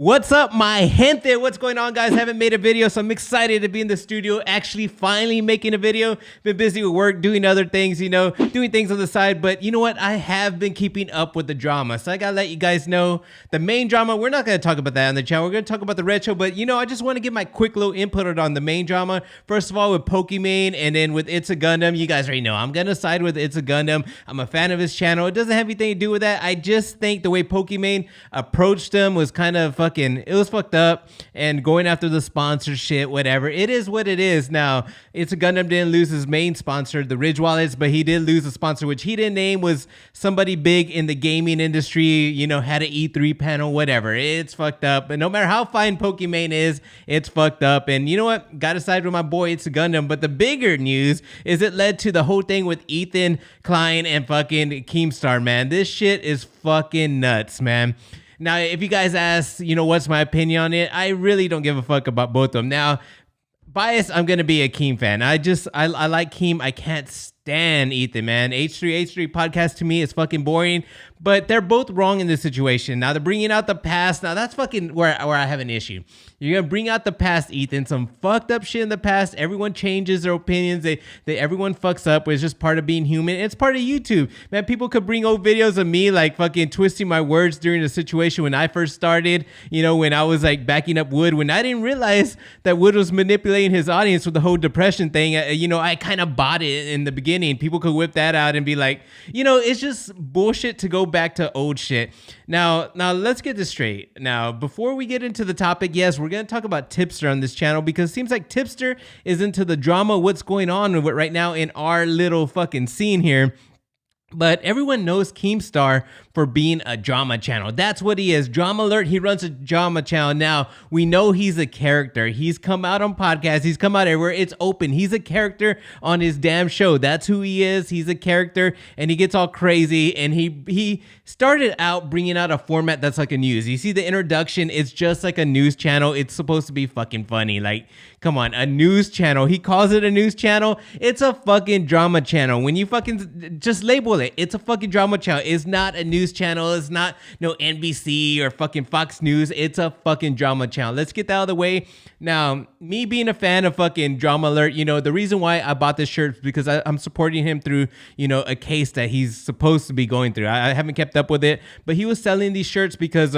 What's up, my gente? What's going on, guys? Haven't made a video, so I'm excited to be in the studio, actually finally making a video. Been busy with work, doing other things, doing things on the side, but you know what? I have been keeping up with the drama, so I gotta let you guys know the main drama. We're not gonna talk about that on the channel. We're gonna talk about the retro, but I just want to give my quick little input on the main drama. First of all, with Pokimane, and then with It's a Gundam. You guys already know I'm gonna side with It's a Gundam. I'm a fan of his channel. It doesn't have anything to do with that. I just think the way Pokimane approached him was kind of it was fucked up, and going after the sponsorship, whatever. It is what it is. Now, It's a Gundam didn't lose his main sponsor, the Ridge Wallets, but he did lose a sponsor, which he didn't name, was somebody big in the gaming industry, had an E3 panel, whatever. It's fucked up. And no matter how fine Pokimane is, it's fucked up. And you know what? Gotta side with my boy, It's a Gundam. But the bigger news is it led to the whole thing with Ethan Klein and fucking Keemstar, man. This shit is fucking nuts, man. Now, if you guys ask, what's my opinion on it, I really don't give a fuck about both of them. Now, biased, I'm going to be a Keem fan. I like Keem. I can't stand Ethan, man. H3 podcast to me is fucking boring, but they're both wrong in this situation. Now, they're bringing out the past. Now, that's fucking where I have an issue. You're going to bring out the past, Ethan. Some fucked up shit in the past. Everyone changes their opinions. Everyone fucks up. It's just part of being human. It's part of YouTube. Man, people could bring old videos of me like fucking twisting my words during the situation when I first started, when I was like backing up Wood, when I didn't realize that Wood was manipulating his audience with the whole depression thing. I kind of bought it in the beginning. People could whip that out and be like, it's just bullshit to go back to old shit. Now let's get this straight. Now, before we get into the topic, yes, we're going to talk about Tipster on this channel because it seems like Tipster is into the drama, what's going on with it right now in our little fucking scene here. But everyone knows Keemstar for being a drama channel. That's what he is. Drama Alert. He runs a drama channel. Now, we know he's a character. He's come out on podcasts. He's come out everywhere. It's open. He's a character on his damn show. That's who he is. He's a character, and he gets all crazy. And he started out bringing out a format that's like a news. You see the introduction. It's just like a news channel. It's supposed to be fucking funny. Like, come on, a news channel. He calls it a news channel. It's a fucking drama channel. When you fucking just label it, it's a fucking drama channel. It's not a news channel. It's not no NBC or fucking Fox News. It's a fucking drama channel. Let's get that out of the way. Now, me being a fan of fucking Drama Alert, the reason why I bought this shirt is because I'm supporting him through, a case that he's supposed to be going through. I haven't kept up with it, but he was selling these shirts because,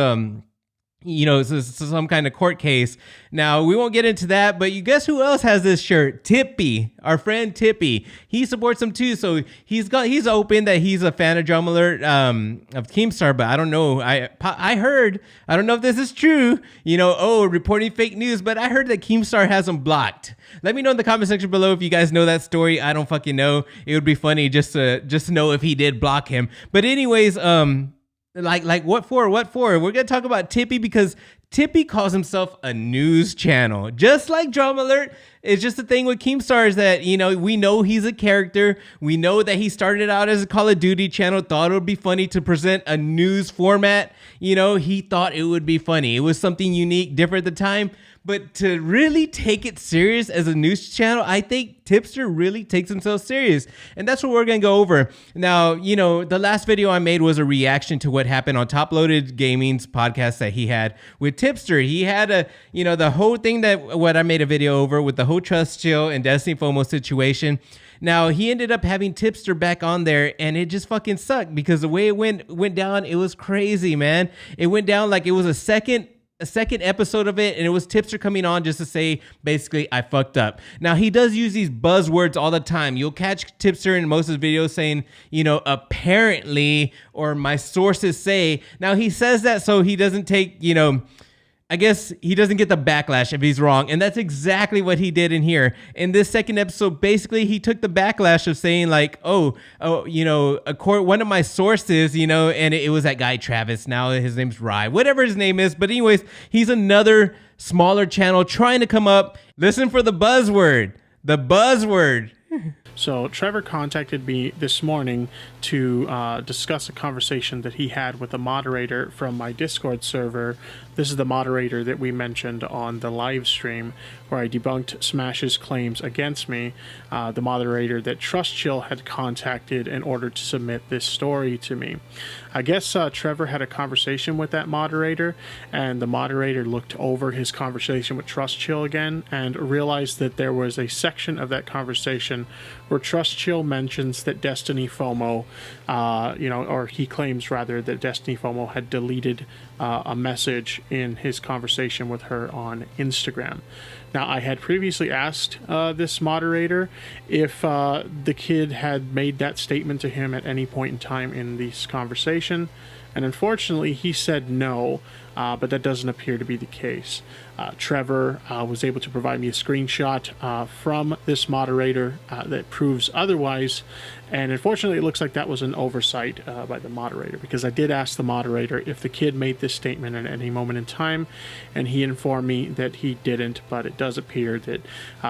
it's some kind of court case. Now, we won't get into that, but you guess who else has this shirt? Tippy, our friend Tippy. He supports him too, so he's open that he's a fan of Drama Alert, of Keemstar, but I don't know. I heard, I don't know if this is true, reporting fake news, but I heard that Keemstar has him blocked. Let me know in the comment section below if you guys know that story. I don't fucking know. It would be funny just to know if he did block him. But anyways, Like what for? We're gonna talk about Tippy because Tippy calls himself a news channel, just like Drama Alert. It's just the thing with Keemstar is that we know he's a character. We know that he started out as a Call of Duty channel. Thought it would be funny to present a news format. He thought it would be funny. It was something unique, different at the time. But to really take it serious as a news channel, I think Tipster really takes himself serious. And that's what we're going to go over. Now, the last video I made was a reaction to what happened on Top Loaded Gaming's podcast that he had with Tipster. He had the whole thing what I made a video over with the whole Trust Chill and Destiny FOMO situation. Now, he ended up having Tipster back on there, and it just fucking sucked because the way it went down, it was crazy, man. It went down like it was a second episode of it, and it was Tipster coming on just to say, basically, I fucked up. Now, he does use these buzzwords all the time. You'll catch Tipster in most of his videos saying, apparently, or my sources say. Now, he says that so he doesn't take, I guess he doesn't get the backlash if he's wrong. And that's exactly what he did in here. In this second episode, basically, he took the backlash of saying like, one of my sources, and it was that guy, Travis. Now his name's Rye, whatever his name is. But anyways, he's another smaller channel trying to come up. Listen for the buzzword. The buzzword. So Trevor contacted me this morning to discuss a conversation that he had with a moderator from my Discord server This is the moderator that we mentioned on the live stream where I debunked Smash's claims against me, the moderator that TrustChill had contacted in order to submit this story to me. I guess Trevor had a conversation with that moderator, and the moderator looked over his conversation with TrustChill again and realized that there was a section of that conversation where TrustChill mentions that Destiny FOMO, or he claims rather that Destiny FOMO had deleted a message in his conversation with her on Instagram. Now, I had previously asked this moderator if the kid had made that statement to him at any point in time in this conversation, and unfortunately he said no, but that doesn't appear to be the case. Trevor was able to provide me a screenshot from this moderator that proves otherwise, and unfortunately it looks like that was an oversight by the moderator, because I did ask the moderator if the kid made this statement at any moment in time, and he informed me that he didn't, but it does appear that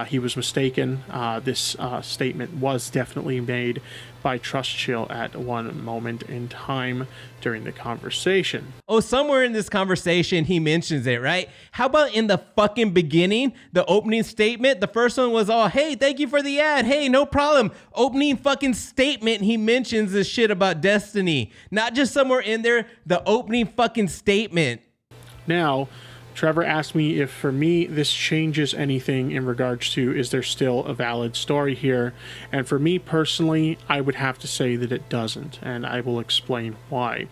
he was mistaken. This statement was definitely made by TrustChill at one moment in time during the conversation. Oh, somewhere in this conversation he mentions it, right? How about in the fucking beginning, the opening statement? The first one was all, hey, thank you for the ad. Hey, no problem. Opening fucking statement, he mentions this shit about Destiny. Not just somewhere in there, the opening fucking statement. Now, Trevor asked me if, for me, this changes anything in regards to, is there still a valid story here? And for me personally, I would have to say that it doesn't, and I will explain why.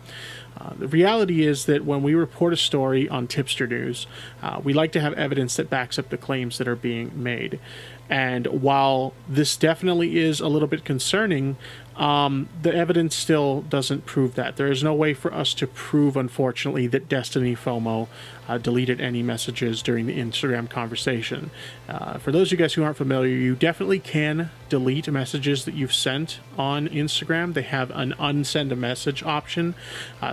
The reality is that when we report a story on Tipster News, we like to have evidence that backs up the claims that are being made. And while this definitely is a little bit concerning, the evidence still doesn't prove that. There is no way for us to prove, unfortunately, that Destiny FOMO deleted any messages during the Instagram conversation. For those of you guys who aren't familiar, you definitely can delete messages that you've sent on Instagram. They have an unsend a message option.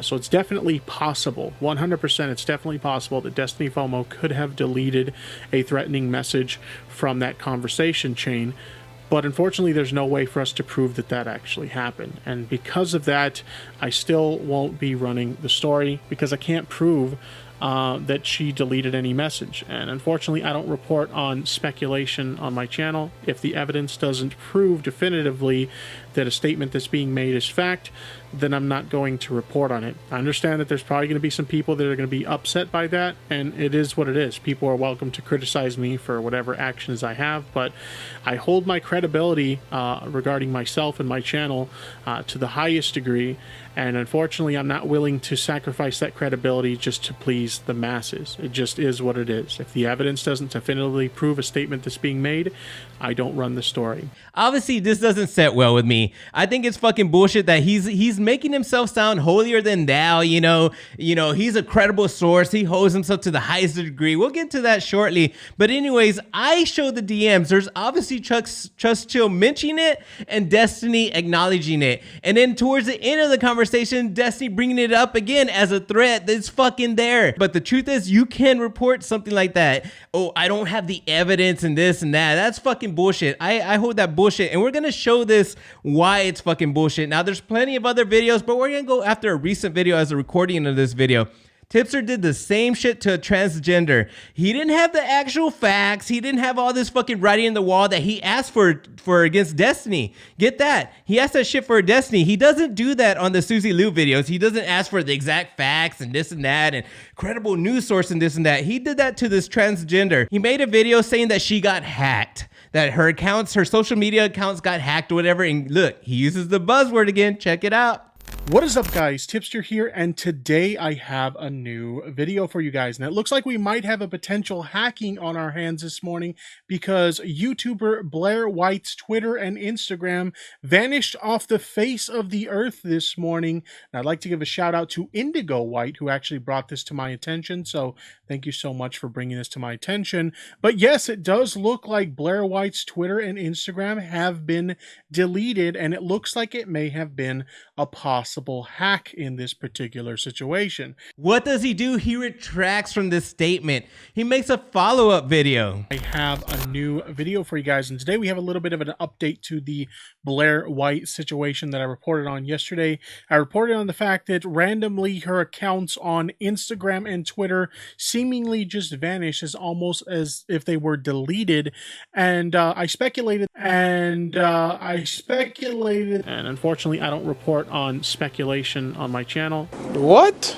So it's definitely possible, 100%, it's definitely possible that Destiny FOMO could have deleted a threatening message from that conversation chain. But unfortunately, there's no way for us to prove that that actually happened. And because of that, I still won't be running the story, because I can't prove that she deleted any message. And unfortunately, I don't report on speculation on my channel. If the evidence doesn't prove definitively that a statement that's being made is fact, then I'm not going to report on it. I understand that there's probably going to be some people that are going to be upset by that, and it is what it is. People are welcome to criticize me for whatever actions I have, but I hold my credibility regarding myself and my channel to the highest degree, and unfortunately I'm not willing to sacrifice that credibility just to please the masses. It just is what it is. If the evidence doesn't definitively prove a statement that's being made, I don't run the story. Obviously, this doesn't set well with me. I think it's fucking bullshit that he's making himself sound holier than thou. You know, he's a credible source. He holds himself to the highest degree. We'll get to that shortly. But anyways, I showed the DMs. There's obviously TrustChill mentioning it and Destiny acknowledging it. And then towards the end of the conversation, Destiny bringing it up again as a threat that's fucking there. But the truth is, you can report something like that. Oh, I don't have the evidence and this and that. That's fucking bullshit. I hold that bullshit, and we're gonna show this why it's fucking bullshit. Now, there's plenty of other videos, but we're gonna go after a recent video as a recording of this video. Tipster did the same shit to a transgender. He didn't have the actual facts. He didn't have all this fucking writing in the wall that he asked for against Destiny. Get that? He asked that shit for Destiny. He doesn't do that on the Susie Lou videos. He doesn't ask for the exact facts and this and that and credible news source and this and that. He did that to this transgender. He made a video saying that she got hacked, that her accounts, her social media accounts got hacked or whatever. And look, he uses the buzzword again. Check it out. What is up, guys? Tipster here, and today I have a new video for you guys. Now, it looks like we might have a potential hacking on our hands this morning, because YouTuber Blair White's Twitter and Instagram vanished off the face of the earth this morning. And I'd like to give a shout out to Indigo White, who actually brought this to my attention. So thank you so much for bringing this to my attention. But yes, it does look like Blair White's Twitter and Instagram have been deleted, and it looks like it may have been a possible hack in this particular situation. What does he do? He retracts from this statement. He makes a follow-up video. I have a new video for you guys, and today we have a little bit of an update to the Blair White situation that I reported on yesterday. I reported on the fact that randomly her accounts on Instagram and Twitter seemingly just vanished, as almost as if they were deleted. And I speculated, and unfortunately I don't report on speculation on my channel. What?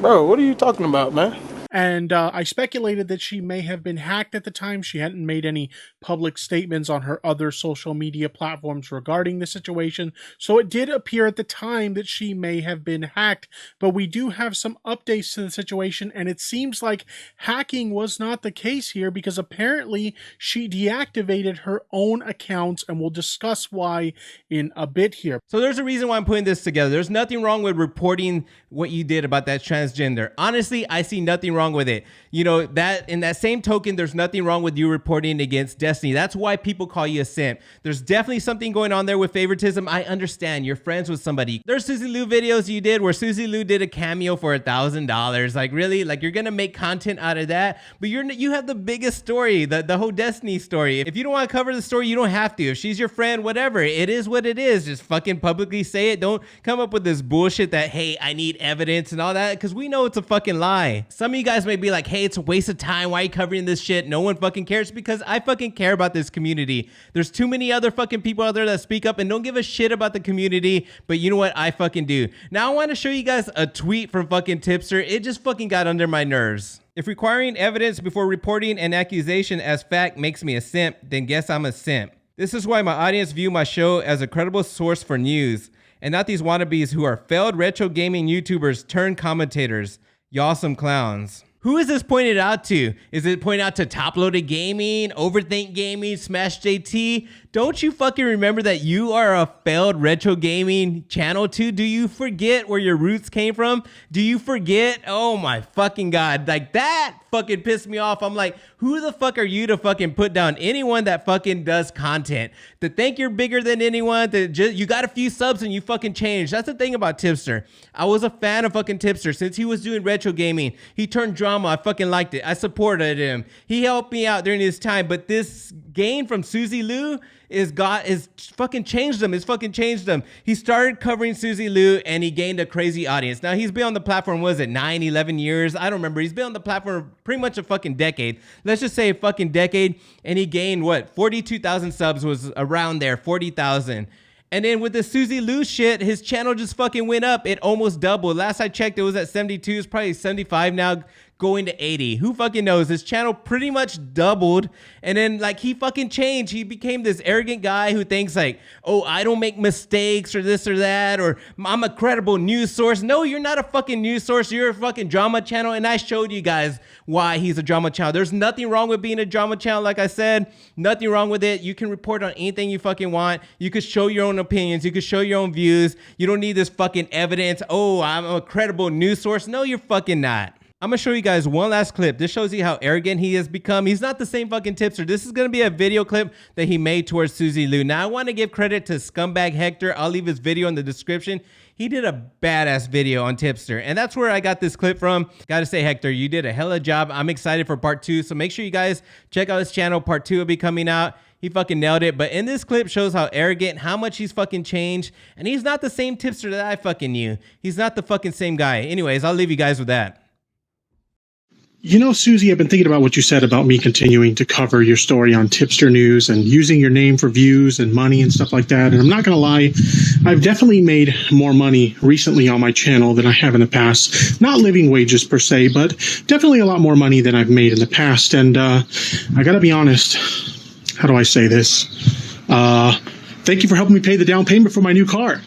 Bro, what are you talking about, man? And I speculated that she may have been hacked at the time. She hadn't made any public statements on her other social media platforms regarding the situation. So it did appear at the time that she may have been hacked. But we do have some updates to the situation. And it seems like hacking was not the case here, because apparently she deactivated her own accounts. And we'll discuss why in a bit here. So there's a reason why I'm putting this together. There's nothing wrong with reporting what you did about that transgender. Honestly, I see nothing wrong with it. You know, that in that same token, there's nothing wrong with you reporting against Destiny. That's why people call you a simp. There's definitely something going on there with favoritism. I understand you're friends with somebody. There's Susie Lou videos you did where Susie Lou did a cameo for $1,000. Like, really? Like, you're gonna make content out of that? But you have the biggest story, the whole Destiny story. If you don't want to cover the story, you don't have to. If she's your friend, whatever, it is what it is. Just fucking publicly say it. Don't come up with this bullshit that, hey, I need evidence and all that, because we know it's a fucking lie. Some of you guys may be like, hey, it's a waste of time. Why are you covering this shit? No one fucking cares. Because I fucking care about this community. There's too many other fucking people out there that speak up and don't give a shit about the community. But you know what? I fucking do. Now I want to show you guys a tweet from fucking Tipster. It just fucking got under my nerves. If requiring evidence before reporting an accusation as fact makes me a simp, then guess I'm a simp. This is why my audience view my show as a credible source for news, and not these wannabes who are failed retro gaming YouTubers turned commentators. Y'all some clowns. Who is this pointed out to? Is it pointed out to Top Loaded Gaming, Overthink Gaming, Smash JT? Don't you fucking remember that you are a failed retro gaming channel too? Do you forget where your roots came from? Do you forget? Oh my fucking God. Like, that fucking pissed me off. I'm like, who the fuck are you to fucking put down anyone that fucking does content? To think you're bigger than anyone, to just, you got a few subs and you fucking changed. That's the thing about Tipster. I was a fan of fucking Tipster since he was doing retro gaming. He turned drama. I fucking liked it. I supported him. He helped me out during his time. But this gain from Susie Lou is fucking changed him. It's fucking changed him. He started covering Susie Lou and he gained a crazy audience. Now he's been on the platform, what is it, 9, 11 years? I don't remember. He's been on the platform pretty much a fucking decade. Let's just say a fucking decade. And he gained what? 42,000 subs, was around there, 40,000. And then with the Susie Lou shit, his channel just fucking went up. It almost doubled. Last I checked, it was at 72. It's probably 75 now, going to 80. Who fucking knows? His channel pretty much doubled. And then like he fucking changed. He became this arrogant guy who thinks like, oh, I don't make mistakes or this or that, or I'm a credible news source. No, you're not a fucking news source. You're a fucking drama channel. And I showed you guys why he's a drama channel. There's nothing wrong with being a drama channel. Like I said, nothing wrong with it. You can report on anything you fucking want. You could show your own opinions. You could show your own views. You don't need this fucking evidence. Oh, I'm a credible news source. No, you're fucking not. I'm gonna show you guys one last clip. This shows you how arrogant he has become. He's not the same fucking Tipster. This is gonna be a video clip that he made towards Susie Lou. Now I want to give credit to Scumbag Hector. I'll leave his video in the description. He did a badass video on Tipster, and that's where I got this clip from. Gotta say, Hector, you did a hella job. I'm excited for part 2, so make sure you guys check out his channel. Part 2 will be coming out. He fucking nailed it. But in this clip shows how arrogant, how much he's fucking changed. And he's not the same Tipster that I fucking knew. He's not the fucking same guy. Anyways, I'll leave you guys with that. You know, Susie, I've been thinking about what you said about me continuing to cover your story on Tipster News and using your name for views and money and stuff like that. And I'm not going to lie, I've definitely made more money recently on my channel than I have in the past. Not living wages per se, but definitely a lot more money than I've made in the past. And I got to be honest, how do I say this? Thank you for helping me pay the down payment for my new car.